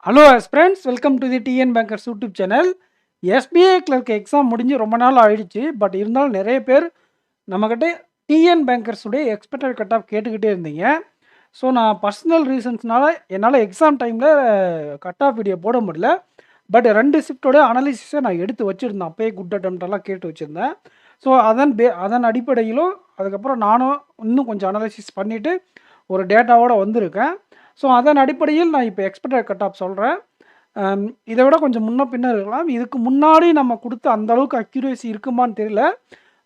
Hello friends, welcome to the TN bankers YouTube channel. SBI clerk exam முடிஞ்சு ரொம்ப நாள் ஆயிடுச்சு. பட் இருந்தாலும் நிறைய பேர் நம்மக்கிட்ட டிஎன் பேங்கர்ஸுடைய எக்ஸ்பெக்டட் கட் ஆஃப் கேட்டுக்கிட்டே இருந்தீங்க. ஸோ நான் பர்சனல் ரீசன்ஸ்னால என்னால் எக்ஸாம் டைமில் கட் ஆஃப் வீடியோ போட முடியல. பட் 2 ஷிஃப்ட்டோட அனாலிசிஸை நான் எடுத்து வச்சுருந்தேன். அப்போயே குட் அட்டெம்ப்டெல்லாம் கேட்டு வச்சுருந்தேன். ஸோ அதன் அடிப்படையிலும் அதுக்கப்புறம் நானும் இன்னும் கொஞ்சம் அனாலிசிஸ் பண்ணிவிட்டு ஒரு டேட்டாவோடு வந்திருக்கேன். ஸோ அதன் அடிப்படையில் நான் இப்போ எக்ஸ்பெக்டட் கட் ஆஃப் சொல்கிறேன். இதை விட கொஞ்சம் முன்ன பின்ன இருக்கலாம். இதுக்கு முன்னாடி நம்ம கொடுத்த அந்த அளவுக்கு அக்யூரேசி இருக்குமான்னு தெரியல.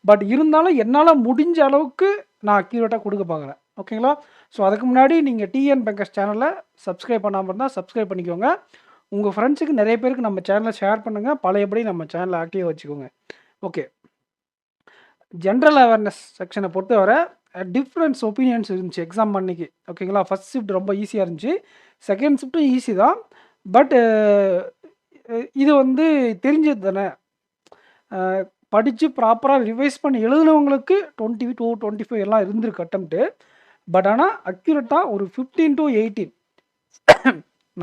பட் இருந்தாலும் என்னால் முடிஞ்ச அளவுக்கு நான் அக்யூரேட்டாக கொடுக்க பார்க்குறேன். ஓகேங்களா? ஸோ அதுக்கு முன்னாடி நீங்கள் டிஎன் பேங்கர்ஸ் சேனலை சப்ஸ்கிரைப் பண்ணாமல் இருந்தால் சப்ஸ்கிரைப் பண்ணிக்கோங்க. உங்கள் ஃப்ரெண்ட்ஸுக்கு நிறைய பேருக்கு நம்ம சேனலை ஷேர் பண்ணுங்கள். பழையபடி நம்ம சேனலை ஆக்டிவாக வச்சுக்கோங்க. ஓகே, ஜென்ரல் அவேர்னஸ் செக்ஷனை பொறுத்தவரை டிஃப்ரெண்ட்ஸ் ஒப்பீனியன்ஸ் இருந்துச்சு எக்ஸாம் அன்னைக்கு. ஓகேங்களா? ஃபஸ்ட் ஷிஃப்ட் ரொம்ப ஈஸியாக இருந்துச்சு. செகண்ட் ஷிஃப்ட்டும் ஈஸி தான். பட் இது தெரிஞ்சது தானே. படித்து ப்ராப்பராக ரிவைஸ் பண்ணி எழுதுனவங்களுக்கு 22, 25 எல்லாம் இருந்திருக்கு அட்டம்ப்ட்டு. பட் ஆனால் அக்யூரேட்டாக ஒரு 15 to 18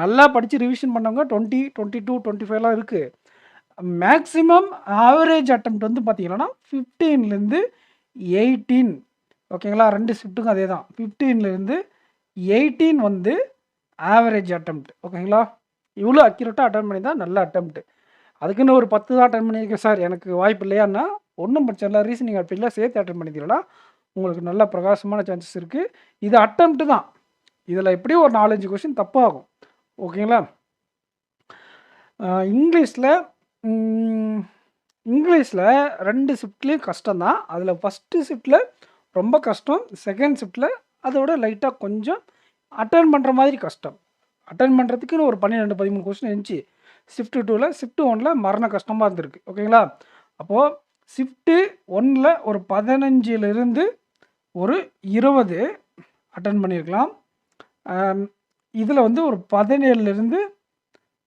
நல்லா படித்து ரிவிஷன் பண்ணவங்க 20, 22, 25 இருக்குது. மேக்ஸிமம் ஆவரேஜ் அட்டம்ப்ட் பார்த்தீங்கன்னா 15லேருந்து 18. ஓகேங்களா? 2 ஷிஃப்ட்டுக்கும் அதே தான். 15லேருந்து 18 ஆவரேஜ் அட்டம்ப்ட். ஓகேங்களா? இவ்வளோ அக்யூரேட்டாக அட்டன் பண்ணி தான் நல்ல அட்டம்ப்ட். அதுக்குன்னு ஒரு 10 தான் அட்டன் பண்ணியிருக்கேன் சார், எனக்கு வாய்ப்பு இல்லையான்னா ஒன்றும் பிரச்சனை இல்லை. ரீசனிங் அப்படிலாம் சேர்த்து அட்டன் பண்ணிக்கிறோன்னா உங்களுக்கு நல்ல பிரகாசமான சான்சஸ் இருக்குது. இது அட்டம்ப்ட் தான். இதில் எப்படியும் ஒரு 4-5 கொஷின் தப்பாகும். ஓகேங்களா? இங்கிலீஷில் 2 ஷிஃப்ட்லேயும் கஷ்டம் தான். அதில் ஃபஸ்ட்டு ஷிஃப்ட்டில் ரொம்ப கஷ்டம். செகண்ட் ஷிஃப்ட்டில் அதோட லைட்டாக கொஞ்சம் அட்டன் பண்ணுற மாதிரி கஷ்டம். அட்டன் பண்ணுறதுக்குன்னு ஒரு 12, 13 கொஸ்டின் இருந்துச்சு ஷிஃப்ட் 2ல். ஷிஃப்ட் 1ல் மரண கஷ்டமாக இருந்திருக்கு. ஓகேங்களா? அப்போது ஷிஃப்ட்டு 1ல் ஒரு 15லேருந்து ஒரு 20 அட்டன் பண்ணியிருக்கலாம். இதில் ஒரு 17லேருந்து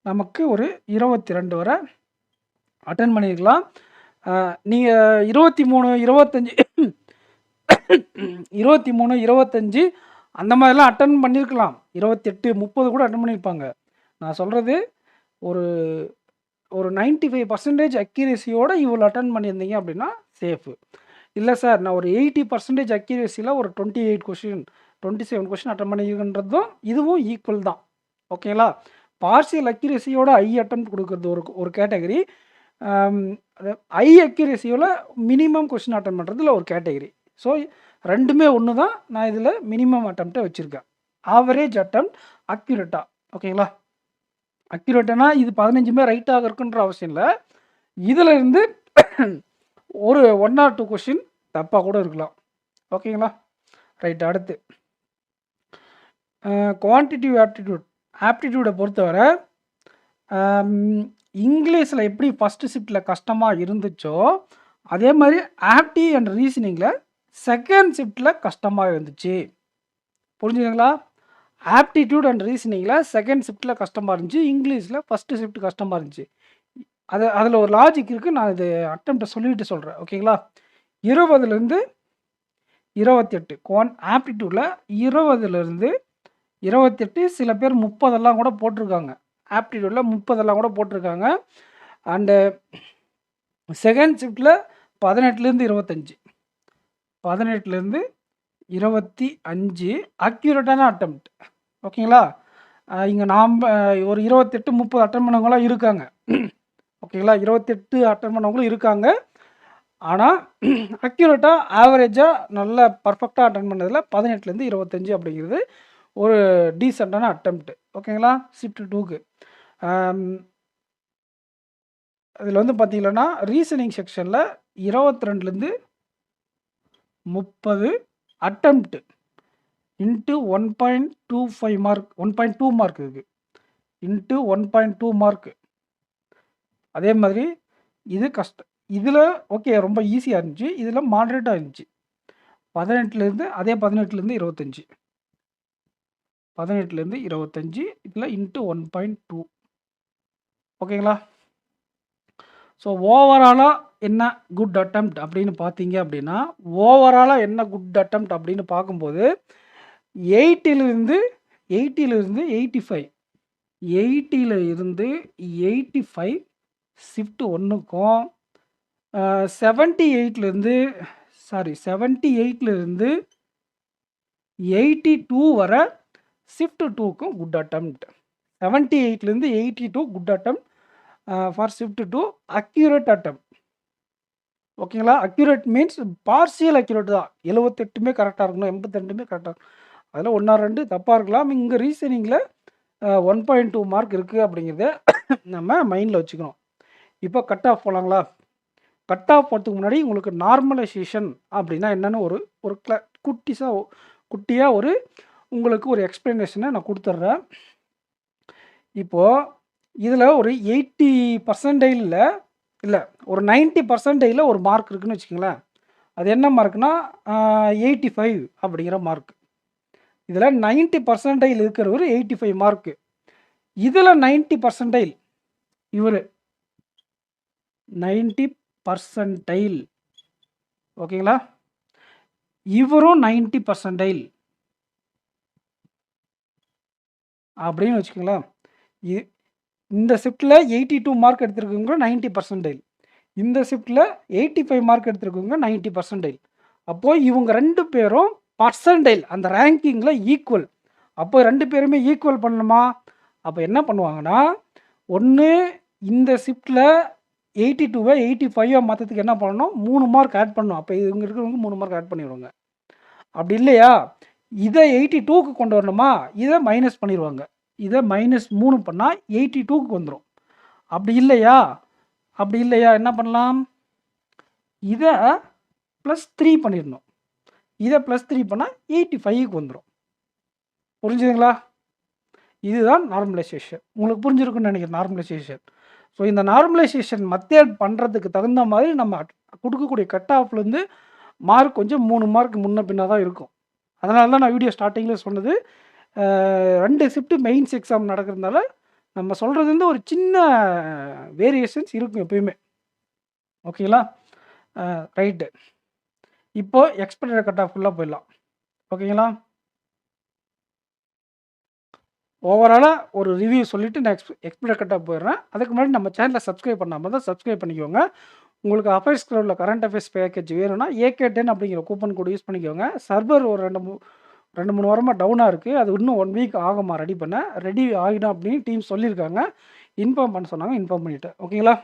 நமக்கு ஒரு 22 வரை அட்டன் பண்ணியிருக்கலாம். நீங்கள் 23, 25 அந்த மாதிரிலாம் அட்டன் பண்ணியிருக்கலாம். 28, 30 கூட அட்டன் பண்ணியிருப்பாங்க. நான் சொல்கிறது ஒரு 95% அக்யூரேசியோடு இவ்வளோ அட்டன் பண்ணியிருந்தீங்க அப்படின்னா சேஃபு. இல்லை சார், நான் ஒரு 80% அக்யூரேசியில் ஒரு 28 கொஷின் 27 கொஷின் அட்டன் பண்ணியிருக்கின்றதும் இதுவும் ஈக்குவல் தான். ஓகேங்களா? பார்சியல் அக்யூரேசியோட ஐ அட்டன் கொடுக்குறது ஒரு கேட்டகரி. ஐ அக்யூரேசியோட மினிமம் கொஷின் அட்டன் பண்ணுறதுல ஒரு கேட்டகரி. ஸோ ரெண்டுமே ஒன்று தான். நான் இதில் மினிமம் அட்டம்ப்டை வச்சுருக்கேன். ஆவரேஜ் அட்டம்ப்ட் அக்யூரேட்டாக. ஓகேங்களா? அக்யூரேட்டானா இது 15மே ரைட்டாக இருக்குன்ற அவசியம் இல்லை. இதில் இருந்து ஒரு 1 or 2 கொஷின் தப்பாக கூட இருக்கலாம். ஓகேங்களா? ரைட். அடுத்து குவான்டிட்டிவ் ஆப்டிடியூடை பொறுத்தவரை இங்கிலீஷில் எப்படி ஃபஸ்ட்டு ஷிஃப்ட்டில் கஷ்டமாக இருந்துச்சோ அதே மாதிரி ஆப்டி அண்ட் ரீசனிங்கில் செகண்ட் ஷிஃப்ட்டில் கஷ்டமாக இருந்துச்சு. புரிஞ்சுதுங்களா? ஆப்டிடியூட் அண்ட் ரீசனிங்கில் செகண்ட் ஷிஃப்ட்டில் கஷ்டமாக இருந்துச்சு. இங்கிலீஷில் ஃபஸ்ட்டு ஷிஃப்ட் கஷ்டமாக இருந்துச்சு. அதில் ஒரு லாஜிக் இருக்குது. நான் இது அட்டம்ப்டை சொல்லிட்டு சொல்கிறேன். ஓகேங்களா? 20லேருந்து 28 ஆப்டிடியூடில் 20லேருந்து 28, சில பேர் 30 கூட போட்டிருக்காங்க. ஆப்டிடியூடில் 30 கூட போட்டிருக்காங்க. அண்டு செகண்ட் ஷிஃப்ட்டில் 18லேருந்து 25, 18லேருந்து 25 அக்யூரேட்டான அட்டம்ப்ட். ஓகேங்களா? இங்கே நாம் ஒரு 28, 30 அட்டன் பண்ணவங்களாம் இருக்காங்க. ஓகேங்களா? 28 அட்டன் பண்ணவங்களும் இருக்காங்க. ஆனால் அக்யூரேட்டாக ஆவரேஜாக நல்ல பர்ஃபெக்டாக அட்டன் பண்ணதில் 18லேருந்து 25 அப்படிங்கிறது ஒரு டீசெண்டான அட்டம்ப்ட். ஓகேங்களா? ஷிஃப்ட் 2க்கு அதில் பார்த்தீங்கன்னா ரீசனிங் செக்ஷனில் 22லேருந்து 30 அட்டம்ப்ட் இன்ட்டு 1.25 மார்க், 1.2 மார்க் இருக்குது. Into 1.2 mark. அதே மாதிரி இது கஷ்டம். இதில் ஓகே ரொம்ப ஈஸியாக இருந்துச்சு. இதில் மாட்ரேட்டாக இருந்துச்சு. 18லேருந்து 25, 18லேருந்து 25 இதில் இன்ட்டு 1.2. ஓகேங்களா? ஸோ ஓவராலாக என்ன குட் அட்டம்ப்ட் அப்படின்னு பார்த்தீங்க அப்படின்னா, ஓவராலாக என்ன குட் அட்டம்ப்ட் அப்படின்னு பார்க்கும்போது 80லேருந்து 85 80ல இருந்து 85 ஷிஃப்ட் 1க்கும் 78லேருந்து 78லேருந்து 82 வர ஷிஃப்ட் 2க்கும் குட் அட்டெம்ப்ட். 78லேருந்து 82 good attempt for shift 2 accurate attempt. ஓகேங்களா? அக்யூரேட் மீன்ஸ் பார்சியல் அக்யூரேட் தான். 78மே கரெக்டாக இருக்கணும், 82மே கரெக்டாக இருக்கணும். அதில் 1 ஆர் 2 தப்பாக இருக்கலாம். இங்கே ரீசனிங்கில் 1.2 மார்க் இருக்குது அப்படிங்கிறத நம்ம மைண்டில் வச்சுக்கணும். இப்போ கட் ஆஃப் போகலாங்களா? கட் ஆஃப் போகிறதுக்கு முன்னாடி உங்களுக்கு நார்மலைசேஷன் அப்படின்னா என்னென்னு ஒரு ஒரு குட்டியாக ஒரு உங்களுக்கு ஒரு எக்ஸ்ப்ளனேஷனை நான் கொடுத்துட்றேன். இப்போது இதில் ஒரு 80% இல்லை ஒரு 90% ஒரு மார்க் இருக்குதுன்னு வச்சுக்கோங்களேன். அது என்ன மார்க்னா 85 அப்படிங்கிற மார்க். இதில் 90% இருக்கிறவர் 85 மார்க்கு. இதில் 90% இவர் 90% ஓகேங்களா? இவரும் 90% அப்படின்னு வச்சுக்கோங்களேன். இந்த ஷிஃப்ட்டில் 82 மார்க் எடுத்திருக்கவங்க 90%, இந்த ஷிஃப்ட்டில் 85 மார்க் எடுத்திருக்கவங்க 90%. அப்போது இவங்க 2 பேரும் பர்சன்டைல் அந்த ரேங்கிங்கில் ஈக்குவல். அப்போ 2 பேருமே ஈக்குவல் பண்ணணுமா? அப்போ என்ன பண்ணுவாங்கன்னா, ஒன்று இந்த ஷிஃப்ட்டில் 82வை 85ஆக மாற்றத்துக்கு என்ன பண்ணணும், 3 மார்க் ஆட் பண்ணணும். அப்போ இவங்க இருக்கிறவங்க 3 மார்க் ஆட் பண்ணிடுவாங்க. அப்படி இல்லையா, இதை 82க்கு கொண்டு வரணுமா, இதை மைனஸ் பண்ணிடுவாங்க. இதை -3 பண்ணால் 82க்கு வந்துடும். அப்படி இல்லையா என்ன பண்ணலாம், இதை +3 பண்ணிடணும். இதை +3 பண்ணால் 85க்கு வந்துடும். புரிஞ்சுதுங்களா? இதுதான் நார்மலைசேஷன். உங்களுக்கு புரிஞ்சிருக்குன்னு நினைக்கிறேன் நார்மலைசேஷன். ஸோ இந்த நார்மலைசேஷன் மெத்தட் பண்ணுறதுக்கு தகுந்த மாதிரி நம்ம கொடுக்கக்கூடிய கட் ஆஃப்லேருந்து மார்க் கொஞ்சம் 3 மார்க் முன்ன பின்னா தான் இருக்கும். அதனால தான் நான் வீடியோ ஸ்டார்டிங்கில் சொன்னது, 2 ஷிஃப்ட் மெயின்ஸ் எக்ஸாம் நடக்கிறதுனால நம்ம சொல்கிறது வந்து ஒரு சின்ன வேரியேஷன்ஸ் இருக்கும் எப்பயுமே. ஓகேங்களா? ரைட்டு. இப்போது எக்ஸ்பெக்டட் கட் ஆஃப் ஃபுல்லாக போயிடலாம். ஓகேங்களா? ஓவராலாக ஒரு ரிவ்யூ சொல்லிவிட்டு நான் எக்ஸ்பெக்டட் கட் ஆஃப் போயிடுறேன். அதுக்கு முன்னாடி நம்ம சேனலை சப்ஸ்கிரைப் பண்ணாமல் தான் சப்ஸ்கிரைப் பண்ணிக்கோங்க. உங்களுக்கு அஃபேர்ஸ் கிளப்பில் கரண்ட் அஃபேர்ஸ் பேக்கேஜ் வேணும்னா AK10 அப்படிங்கிற கூப்பன் கோடு யூஸ் பண்ணிக்கோங்க. சர்வர் ஒரு 2-3 வாரமாக டவுனாக இருக்குது. அது இன்னும் 1 வீக் ஆகுமா ரெடி பண்ண. ரெடி ஆகிடும் அப்படின்னு டீம் சொல்லியிருக்காங்க. இன்ஃபார்ம் பண்ண சொன்னாங்க, இன்ஃபார்ம் பண்ணிவிட்டேன். ஓகேங்களா?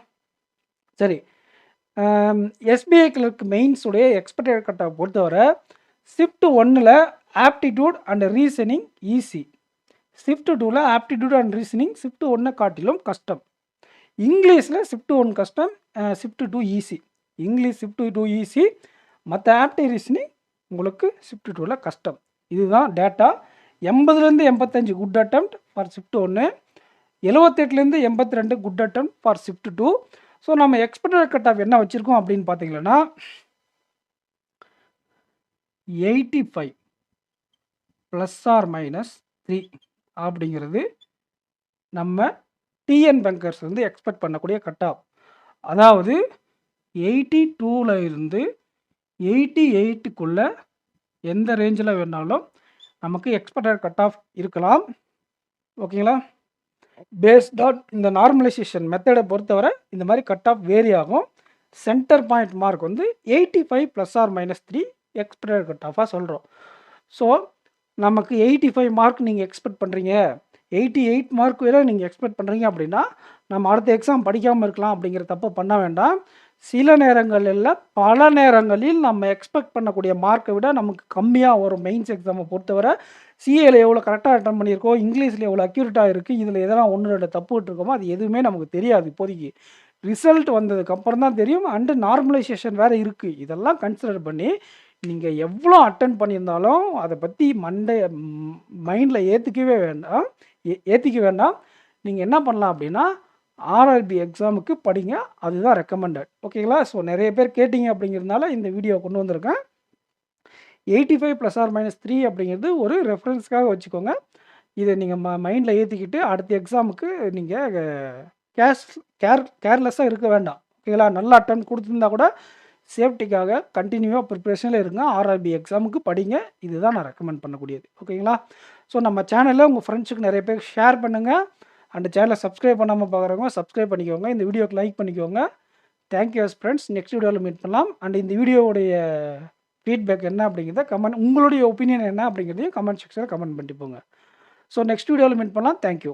சரி, SBI கிளர்க் மெயின்ஸுடைய எக்ஸ்பெக்டட் கட் ஆஃப் பொறுத்தவரை ஷிஃப்ட் 1ல் aptitude and reasoning easy, shift 2ல் ஆப்டிடியூட் அண்ட் ரீசனிங் ஷிஃப்ட் 1 காட்டிலும் கஷ்டம். இங்கிலீஷில் ஷிஃப்ட் 1 கஷ்டம், shift 2 easy. English shift 2 easy, மற்ற ஆப்டி ரீசனிங் உங்களுக்கு ஷிஃப்ட் 2ல் கஷ்டம். இதுதான் டேட்டா. 80லேருந்து 85 குட் அட்டெம்ப்ட் ஃபார் ஷிஃப்ட் 1, 78லேருந்து 82 good attempt for shift 2. So நம்ம எக்ஸ்பெக்டட் கட் ஆஃப் என்ன வச்சுருக்கோம் அப்படின்னு பார்த்தீங்கன்னா 85 ±3 அப்படிங்கிறது நம்ம டிஎன் பேங்கர்ஸ் வந்து எக்ஸ்பெக்ட் பண்ணக்கூடிய கட் ஆஃப். அதாவது 82ல் இருந்து 88க்குள்ளே எந்த ரேஞ்சில் வேணாலும் நமக்கு எக்ஸ்பெக்டட் கட் ஆஃப் இருக்கலாம். ஓகேங்களா? பேஸ்ட் ஆன் இந்த நார்மலைசேஷன் மெத்தடை பொறுத்தவரை இந்த மாதிரி கட் ஆஃப் வேரி ஆகும். சென்டர் பாயிண்ட் மார்க் வந்து 85 ±3 எக்ஸ்பெக்டட் கட் ஆஃபாக சொல்கிறோம். ஸோ நமக்கு 85 மார்க் நீங்கள் எக்ஸ்பெக்ட் பண்ணுறீங்க, 88 மார்க் வேறு நீங்கள் எக்ஸ்பெக்ட் பண்ணுறீங்க அப்படின்னா நம்ம அடுத்த எக்ஸாம் படிக்காமல் இருக்கலாம் அப்படிங்கிற தப்பு பண்ண வேண்டாம். சில நேரங்களில் பல நேரங்களில் நம்ம எக்ஸ்பெக்ட் பண்ணக்கூடிய மார்க்கை விட நமக்கு கம்மியாக வரும். மெயின்ஸ் எக்ஸாமை பொறுத்தவரை சிஏல எவ்வளோ கரெக்டாக அட்டன் பண்ணியிருக்கோம், இங்கிலீஷில் எவ்வளோ அக்யூரேட்டாக இருக்குது, இதில் எதெல்லாம் 1-2 தப்பு விட்டுருக்கோமோ அது எதுவுமே நமக்கு தெரியாது. இப்போதைக்கு ரிசல்ட் வந்ததுக்கப்புறம் தான் தெரியும். அண்டு நார்மலைசேஷன் வேறு இருக்குது. இதெல்லாம் கன்சிடர் பண்ணி நீங்கள் எவ்வளோ அட்டன் பண்ணியிருந்தாலும் அதை பற்றி மைண்டில் ஏற்றிக்க வேண்டாம். நீங்கள் என்ன பண்ணலாம் அப்படின்னா RRB எக்ஸாமுக்கு படிங்க, அதுதான் ரெக்கமெண்டட். ஓகேங்களா? ஸோ நிறைய பேர் கேட்டிங்க அப்படிங்கிறதுனால இந்த வீடியோ கொண்டு வந்திருக்கேன். 85 ±3 அப்படிங்கிறது ஒரு ரெஃபரன்ஸ்க்காக வச்சுக்கோங்க. இதை நீங்கள் மைண்டில் ஏற்றிக்கிட்டு அடுத்த எக்ஸாமுக்கு நீங்கள் கேர்லெஸ்ஸாக இருக்க வேண்டாம். ஓகேங்களா? நல்ல அட்டன் கொடுத்துருந்தா கூட சேஃப்டிக்காக கண்டினியூவாக ப்ரிப்ரேஷனில் இருங்க. RRB எக்ஸாமுக்கு படிங்க. இதுதான் நான் ரெக்கமெண்ட் பண்ணக்கூடியது. ஓகேங்களா? ஸோ நம்ம சேனலில் உங்கள் ஃப்ரெண்ட்ஸுக்கு நிறைய பேர் ஷேர் பண்ணுங்கள். அண்ட் சேனலை சப்ஸ்கிரைப் பண்ணாமல் பார்க்குறவங்க சப்ஸ்கிரைப் பண்ணிக்கோங்க. இந்த வீடியோக்கு லைக் பண்ணிக்கோங்க. Thank you friends. நெக்ஸ்ட் வீடியோவில் மீட் பண்ணலாம். அண்ட் இந்த வீடியோவுடைய ஃபீட்பேக் என்ன அப்படிங்கிறத கமெண்ட், உங்களுடைய ஒப்பீனியன் என்ன அப்படிங்கிறதையும் கமெண்ட் செக்ஷனில் கமெண்ட் பண்ணிட்டு போங்க. ஸோ நெக்ஸ்ட் வீடியோவில் மீட் பண்ணலாம். தேங்க்யூ.